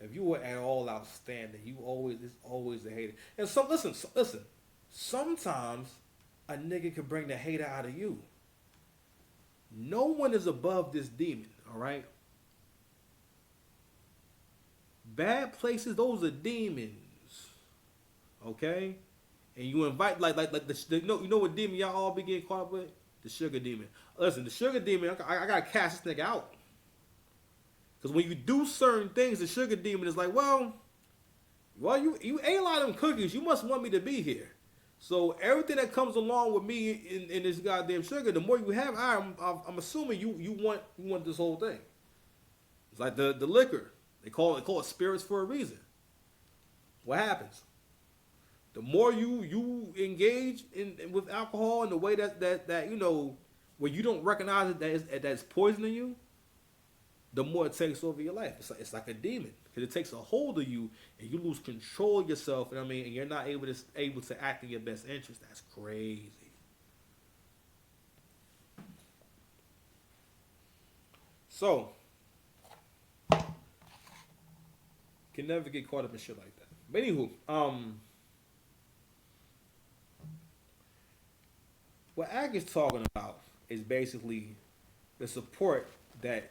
If you were at all outstanding, you always it's always the hater. And so listen. Sometimes a nigga can bring the hater out of you. No one is above this demon. All right. Bad places, those are demons. Okay. And you invite like you know what demon y'all all be getting caught up with? The sugar demon. Listen, the sugar demon. I gotta cast this nigga out. Because when you do certain things, the sugar demon is like, well, you ate a lot of them cookies. You must want me to be here. So everything that comes along with me in this goddamn sugar, the more you have, I'm assuming you want this whole thing. It's like the liquor. They call it spirits for a reason. What happens? The more you engage in with alcohol in the way that where you don't recognize it that's poisoning you, the more it takes over your life. It's like a demon because it takes a hold of you and you lose control of yourself. And I mean, and you're not able to act in your best interest. That's crazy. So can never get caught up in shit like that. But anywho, what Ag is talking about is basically the support that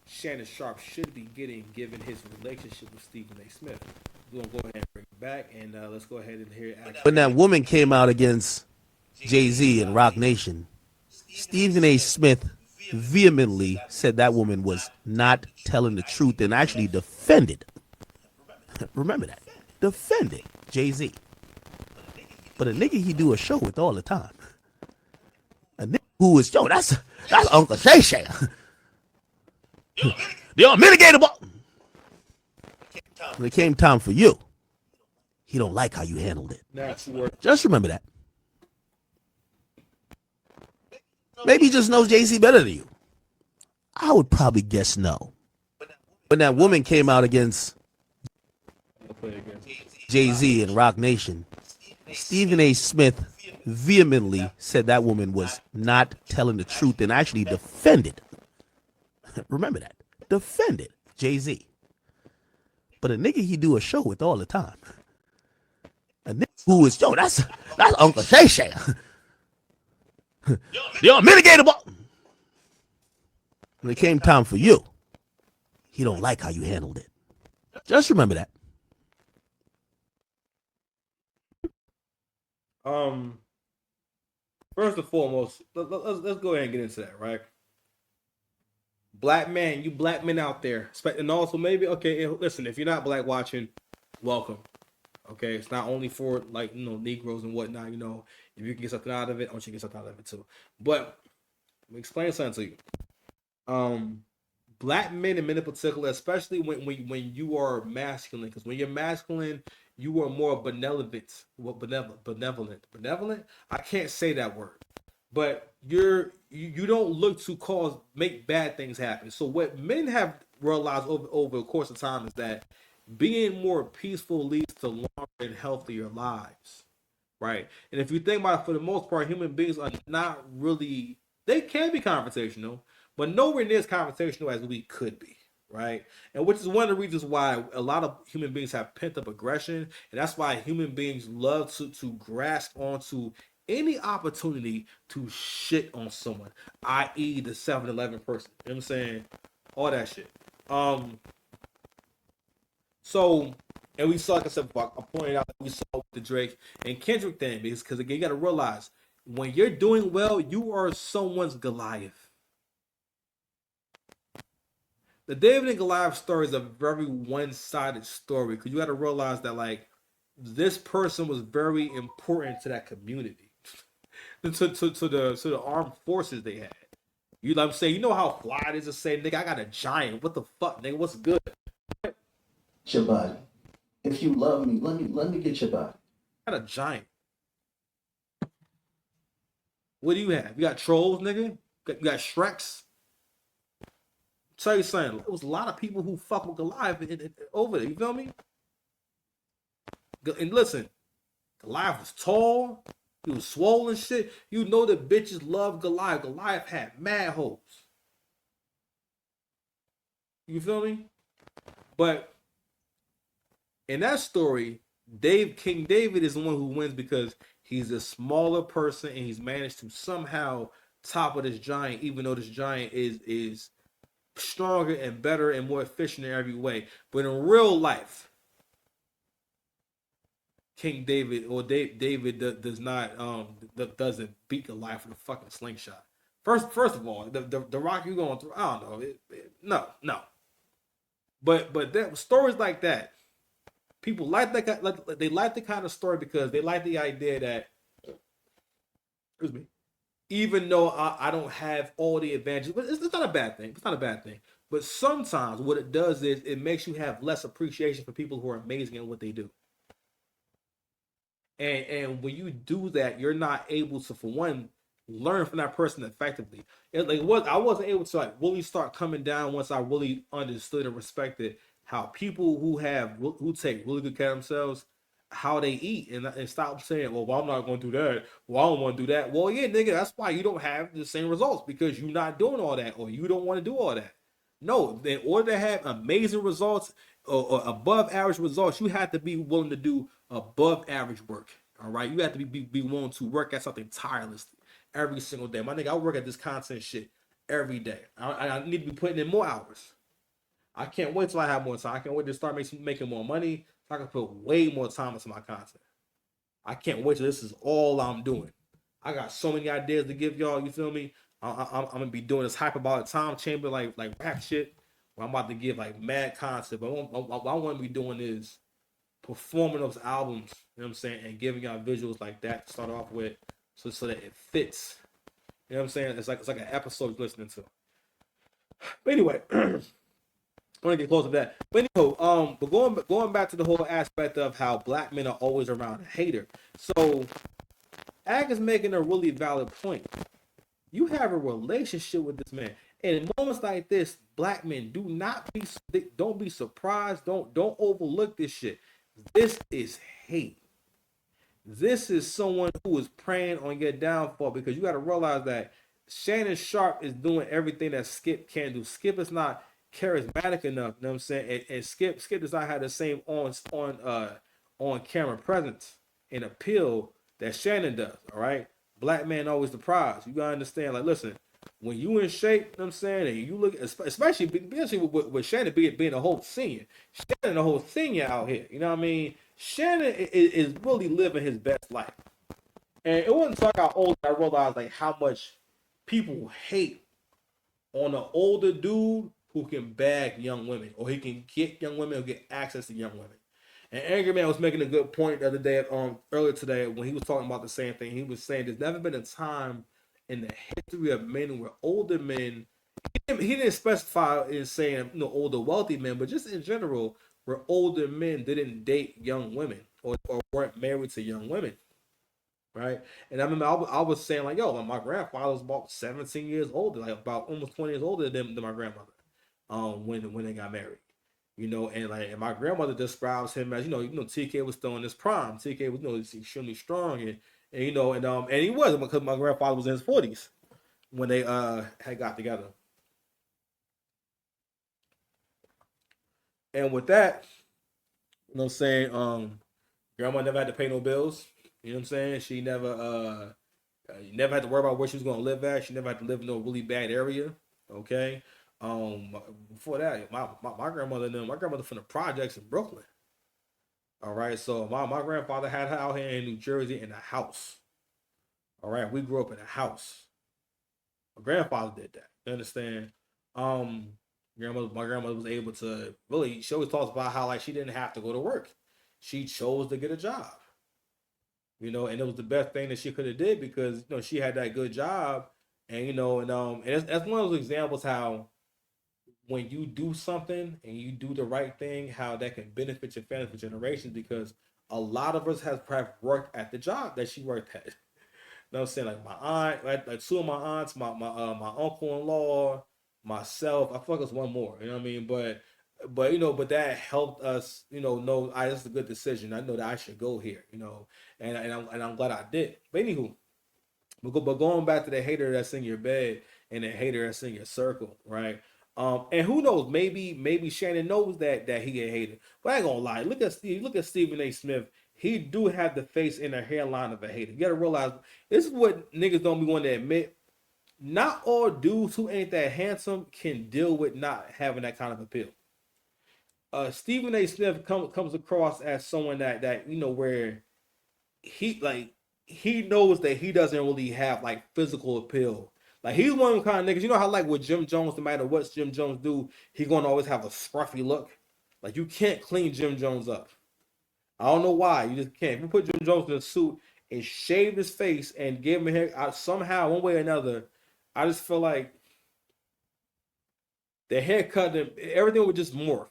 Shannon Sharpe should be getting given his relationship with Stephen A. Smith. We're gonna go ahead and bring it back, and let's go ahead and hear Ag. When that woman came out against Jay-Z and Rock Nation, Stephen A. Smith vehemently said that woman was not telling the truth and actually defended. Remember that. Defending Jay-Z. But a nigga he do a show with all the time. A nigga who is, that's Uncle Shay Shay. The unmitigatable. When it came time for you, he don't like how you handled it. Just remember that. Maybe he just knows Jay-Z better than you. I would probably guess no. When that woman came out against Jay-Z and Rock Nation, Stephen A. Smith vehemently said that woman was not telling the truth and actually defended. Remember that. Defended Jay-Z. But a nigga he do a show with all the time. A nigga who is, that's Uncle Shay Shay. The unmitigatable. When it came time for you, he don't like how you handled it. Just remember that. First and foremost, let's go ahead and get into that, right? Black man, you black men out there, and also maybe okay. Listen, if you're not black watching, welcome. Okay, it's not only for like Negroes and whatnot. If you can get something out of it, I want you to get something out of it too. But let me explain something to you. Black men and men in particular, especially when you are masculine, because when you're masculine, you are more benevolent. What benevolent? I can't say that word, but you don't look to make bad things happen. So what men have realized over the course of time is that being more peaceful leads to longer and healthier lives, right? And if you think about it, for the most part, human beings are not really. They can be confrontational, but nowhere near as confrontational as we could be, right? And which is one of the reasons why a lot of human beings have pent up aggression, and that's why human beings love to grasp onto any opportunity to shit on someone, i.e., the 7-Eleven person. You know what I'm saying? All that shit. So, and we saw, like I said, I pointed out, we saw the Drake and Kendrick thing, because again, you got to realize when you're doing well, you are someone's Goliath. The David and Goliath story is a very one-sided story because you got to realize that like this person was very important to that community, to the armed forces they had. You know what I'm saying? You know how fly it is to say, nigga, I got a giant. What the fuck, nigga? What's good? Your body. If you love me, let me get your body. I got a giant. What do you have? You got trolls, nigga? You got Shreks? Tell you something. There was a lot of people who fuck with Goliath over there. You feel me? And listen, Goliath was tall. He was swollen shit. You know the bitches love Goliath. Goliath had mad hoes. You feel me? But in that story, King David is the one who wins because he's a smaller person and he's managed to somehow topple this giant, even though this giant is stronger and better and more efficient in every way. But in real life, King David or David does not doesn't beat Goliath with a fucking slingshot. First of all, the rock you going through, I don't know, no. But that stories like that, people like that. They like the kind of story because they like the idea that, excuse me, even though I don't have all the advantages, but it's not a bad thing. It's not a bad thing. But sometimes what it does is it makes you have less appreciation for people who are amazing at what they do. And when you do that, you're not able to, for one, learn from that person effectively. I wasn't able to like really start coming down once I really understood and respected how people who take really good care of themselves, how they eat, and stop saying, well, I'm not going to do that. Well, I don't want to do that. Well, yeah, nigga, that's why you don't have the same results because you're not doing all that or you don't want to do all that. No, in order to have amazing results or above average results, you have to be willing to do above average work. All right, you have to be willing to work at something tirelessly every single day. My nigga, I work at this content shit every day. I need to be putting in more hours. I can't wait till I have more time. I can't wait to start making more money so I can put way more time into my content. I can't wait till this is all I'm doing. I got so many ideas to give y'all. You feel me? I'm gonna be doing this hyperbolic time chamber like rap shit. Where I'm about to give like mad concept. But what I want to be doing is performing those albums. You know what I'm saying, and giving y'all visuals like that to start off with, so that it fits. You know what I'm saying? It's like an episode you're listening to. But anyway, I want to get close to that. But anyway, but going back to the whole aspect of how black men are always around a hater. So Ag is making a really valid point. You have a relationship with this man, and in moments like this, black men don't be surprised. Don't overlook this shit. This is hate. This is someone who is preying on your downfall because you got to realize that Shannon Sharpe is doing everything that Skip can do. Skip is not charismatic enough, you know what I'm saying? And Skip does not have the same on camera presence and appeal that Shannon does. All right, black man always the prize. You gotta understand. Like, listen, when you in shape, you know what I'm saying, and you look, especially with Shannon being a whole senior, Shannon a whole senior out here. You know what I mean? Shannon is really living his best life. And it wasn't until I got older I realized like how much people hate on an older dude who can bag young women or he can get young women or get access to young women. And Angry Man was making a good point the other day, earlier today when he was talking about the same thing. He was saying there's never been a time in the history of men where older men, he didn't specify in saying older wealthy men, but just in general, where older men didn't date young women or weren't married to young women, right? And I remember I was saying like, yo, like my grandfather was about 17 years older, like about almost 20 years older than my grandmother, when they got married. And my grandmother describes him as TK was still in his prime. TK was extremely strong and he wasn't because my grandfather was in his 40s when they had got together. And with that, what I'm saying, grandma never had to pay no bills. You know what I'm saying? She never had to worry about where she was gonna live at. She never had to live in no really bad area. Okay. Before that, my grandmother my grandmother from the projects in Brooklyn. All right. So my grandfather had her out here in New Jersey in a house. All right. We grew up in a house. My grandfather did that. You understand? Um, my grandmother was able to really. She always talks about how like she didn't have to go to work. She chose to get a job. And it was the best thing that she could have did because she had that good job, and that's one of those examples how when you do something and you do the right thing, how that can benefit your family for generations because a lot of us have perhaps worked at the job that she worked at. You know what I'm saying? Like my aunt, like two of my aunts, my uncle-in-law, myself. I feel like it's one more. You know what I mean? But that helped us. Know this is a good decision. I know that I should go here. And I'm glad I did. But anywho, but going back to the hater that's in your bed and the hater that's in your circle, right? And who knows? Maybe Shannon knows that he get hated. But I ain't gonna lie. Look at Stephen A. Smith. He do have the face and the hairline of a hater. You gotta realize this is what niggas don't be wanting to admit. Not all dudes who ain't that handsome can deal with not having that kind of appeal. Stephen A. Smith comes across as someone that where he knows that he doesn't really have like physical appeal. Like he's one of them kind of niggas. You know how like with Jim Jones, no matter what Jim Jones do, he's gonna always have a scruffy look. Like you can't clean Jim Jones up. I don't know why. You just can't. If you put Jim Jones in a suit and shave his face and give him a hair somehow, one way or another, I just feel like the haircut and everything would just morph.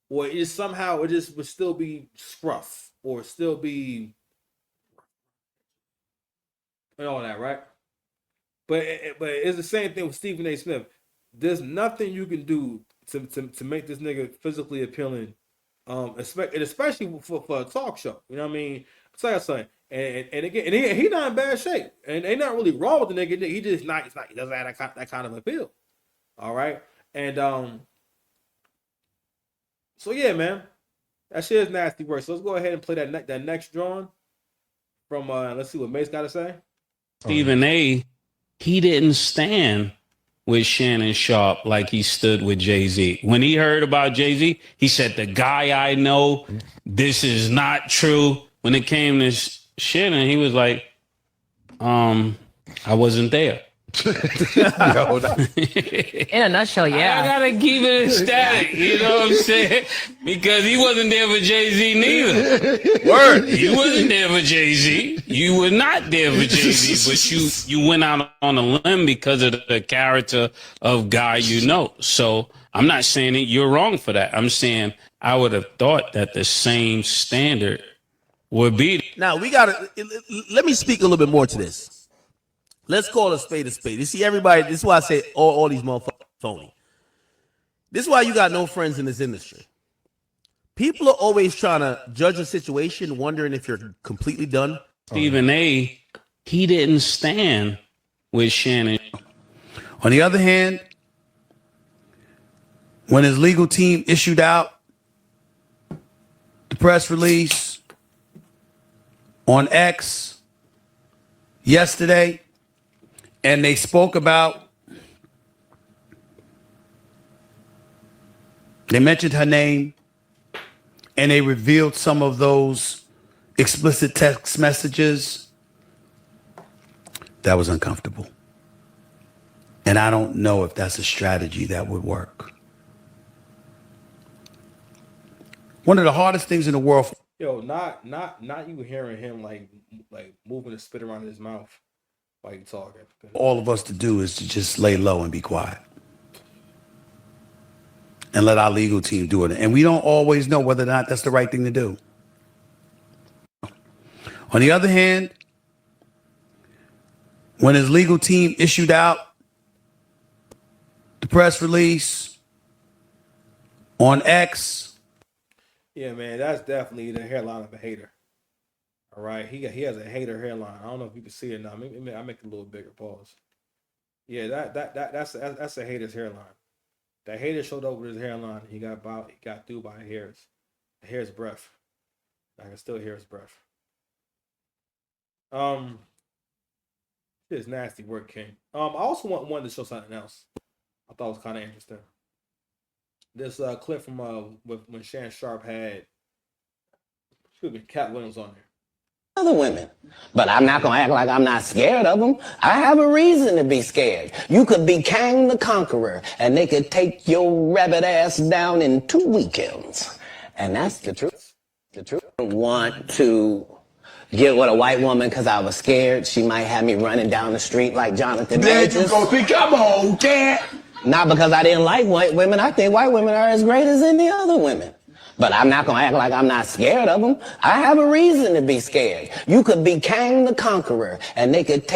Or it just somehow it just would still be scruff or still be and all that, right? But it's the same thing with Stephen A. Smith. There's nothing you can do to make this nigga physically appealing, especially for a talk show. You know what I mean? It's like I say, and again, and he not in bad shape, and ain't not really wrong with the nigga. He just not. It's not. He doesn't have that kind of appeal. All right, and so yeah, man, that shit is nasty work. So let's go ahead and play that next drawing from let's see what Mace got to say. Stephen A. He didn't stand with Shannon Sharpe like he stood with Jay-Z. When he heard about Jay-Z, he said, the guy I know, this is not true. When it came to Shannon, he was like, I wasn't there. In a nutshell, yeah. I gotta keep it static, you know what I'm saying? Because he wasn't there for Jay-Z neither. Word, you wasn't there for Jay-Z. You were not there for Jay-Z, but you went out on a limb because of the character of guy you know. So I'm not saying that you're wrong for that. I'm saying I would have thought that the same standard would be. Now we gotta let me speak a little bit more to this. Let's call a spade a spade. You see, everybody, this is why I say all these motherfuckers phony. This is why you got no friends in this industry. People are always trying to judge a situation, wondering if you're completely done. Stephen A., he didn't stand with Shannon. On the other hand, when his legal team issued out the press release on X yesterday, and they spoke about, they mentioned her name, and they revealed some of those explicit text messages, that was uncomfortable. And I don't know if that's a strategy that would work. One of the hardest things in the world. Yo, not you hearing him like moving the spit around his mouth while you talking. All of us to do is to just lay low and be quiet. And let our legal team do it. And we don't always know whether or not that's the right thing to do. On the other hand, when his legal team issued out the press release on X. Yeah, man, that's definitely the hairline of a hater. All right, he has a hater hairline. I don't know if you can see it now. Maybe I make it a little bigger. Pause. Yeah, that's a hater's hairline. That hater showed up with his hairline. He got through by a hair's breadth. I can still hear his breath. This nasty work, King. I also wanted to show something else. I thought it was kind of interesting. This clip from when Shannon Sharpe had Cat Williams on there. Other women. But I'm not going to act like I'm not scared of them. I have a reason to be scared. You could be Kang the Conqueror, and they could take your rabbit ass down in 2 weekends. And that's the truth. The truth. I don't want to get with a white woman because I was scared. She might have me running down the street like Jonathan Majors. There you go. Come on, cat. Not because I didn't like white women. I think white women are as great as any other women. But I'm not going to act like I'm not scared of them. I have a reason to be scared. You could be Kang the Conqueror, and they could take